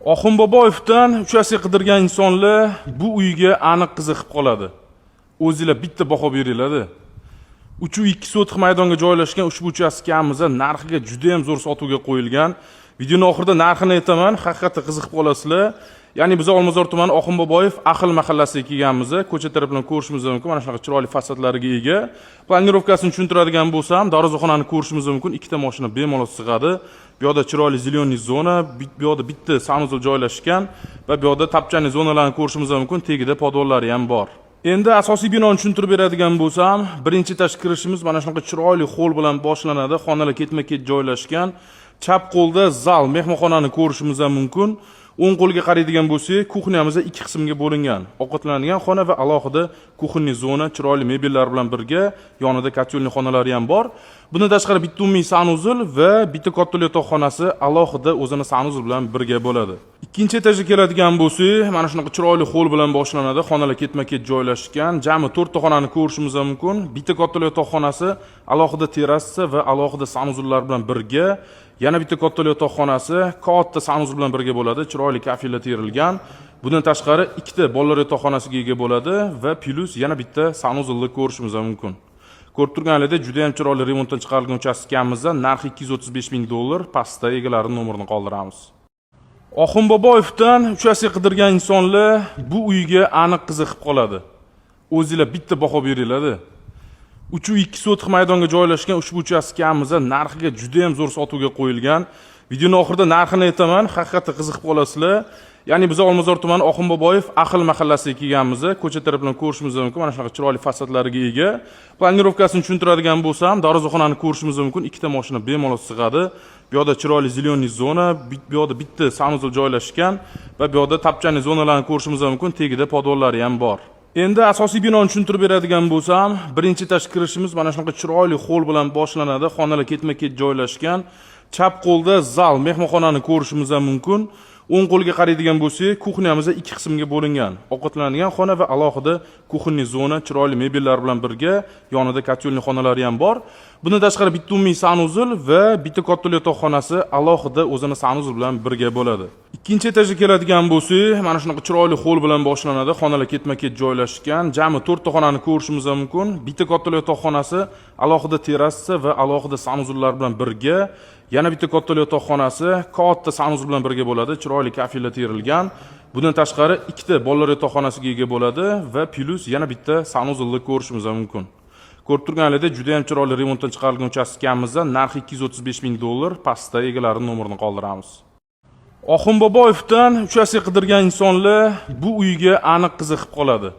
Oxun Boboyevdan uchasi qidirgan insonlar bu uyga aniq qiziqib qoladi. O'zingizlar bitta baho beringlar-da. 3.2 sotix maydonga joylashgan ushbu uchastkamiz narxiga juda ham zo'r sotuvga qo'yilgan. Videoning oxirida narxini aytaman, haqiqatda qiziqib qolasizlar. Ya'ni biz Olmazor tumani Oxun Boboyev Ahil mahallasiga kelganmiz. Ko'cha taraf bilan ko'rishimiz mumkin. Mana shunaqa chiroyli fasadlarga ega. Planirovkasini tushuntiradigan bo'lsam, darvozaxonani ko'rishimiz mumkin. Ikkita mashina bemalol sig'adi. Bu yoqda chiroyli zelyoniy zona, bu yoqda bitta sanuzel joylashgan va bu yoqda tapchani zonalarni ko'rishimiz mumkin. Tegida podvollari ham bor. Endi asosiy binoni tushuntirib beradigan bo'lsam, birinchi etash kirishimiz mana shunaqa chiroyli xoll bilan boshlanadi. Xonalar ketma-ket joylashgan. Chap qo'lda zal, mehmonxonani ko'rishimiz mumkin. O'ng qo'lga qaraydigan bo'lsak, kuxnyamiz ikki qismga bo'lingan. Ovqatlanadigan xona va alohida kuxonniy zona, chiroyli mebellar bilan birga, yonida kotyolniy xonalari ham bor. Bundan tashqari bitta umumiy sanuzel va bitta katta yotoqxonasi alohida o'zini sanuzel bilan birga bo'ladi. Ikkinchi etajga keladigan bo'lsak, mana shunaqa chiroyli xoll bilan boshlanadi. Xonalar ketma-ket joylashgan. Jami 4 ta xonani ko'rishimiz mumkin. Bitta katta yotoqxonasi, alohida terrasa va alohida sanuzellar bilan birga, yana bitta katta yotoqxonasi, katta sanuzel bilan birga bo'ladi. Chiroyli kafellar terilgan. Bundan tashqari ikkita bolalar yotoqxonasiga ega bo'ladi va plus yana bitta sanuzelni ko'rishimiz mumkin. Ko'rib turganingizda juda ham chiroyli remontdan chiqarilgan uchastkamizda narxi $235,000, pastda egalarining nomerini qoldiramiz. Oxun Boboyevdan uchasi qidirgan insonlar bu uyga aniq qiziqib qoladi. O'zingizlar bitta baho beringlar-da. 3.2 sotix maydonga joylashgan ushbu uchastkamiz narxiga juda ham zo'r sotuvga qo'yilgan. Videoning oxirida narxini aytaman, haqiqatda qiziqib qolasizlar. Ya'ni biz Olmazor tumani Oxun Boboyev Ahil mahallasiga kelganmiz. Ko'cha taraf bilan ko'rishimiz mumkin. Mana shunaqa chiroyli fasadlarga ega. Planirovkasini tushuntiradigan bo'lsam, darvozaxonani ko'rishimiz mumkin. Ikkita mashina bemalol sig'adi. Bu yoqda chiroyli zelyoniy zona, bu yoqda bitta sanuzel joylashgan va bu yoqda tapchani zonalarni ko'rishimiz mumkin. Tegida podvollari ham bor. Endi asosiy binoni tushuntirib beradigan bo'lsam, birinchi etash kirishimiz mana shunaqa chiroyli xoll bilan boshlanadi. Xonalar ketma-ket joylashgan. Chap qo'lda zal, mehmonxonani ko'rishimiz mumkin. O'ng qo'lga qaraydigan bo'lsak, kuxnyamiz ikki qismga bo'lingan. Ovqatlanadigan xona va alohida kuxonniy zona, chiroyli mebellar bilan birga, yonida kotyolniy xonalari ham bor. Bundan tashqari bitta umumiy sanuzel va bitta katta yotoqxonasi alohida o'zini sanuzel bilan birga bo'ladi. Ikkinchi etajga keladigan bo'lsak, mana shunaqa chiroyli xoll bilan boshlanadi. Xonalar ketma-ket joylashgan. Jami 4 ta xonani ko'rishimiz mumkin. Bitta katta yotoqxonasi, alohida terrasa va alohida sanuzellar bilan birga, yana bitta katta yotoqxonasi, katta sanuzel bilan birga bo'ladi. Chiroyli kafellar terilgan. Bundan tashqari ikkita bolalar yotoqxonasiga ega bo'ladi va plus yana bitta sanuzelni ko'rishimiz mumkin. Ko'rib turganingizda juda ham chiroyli remontdan chiqarilgan uchastkamizda narxi $235,000, pastda egalarining nomerini qoldiramiz. Oxun Boboyevdan uchasi qidirgan insonlar bu uyga aniq qiziqib qoladi.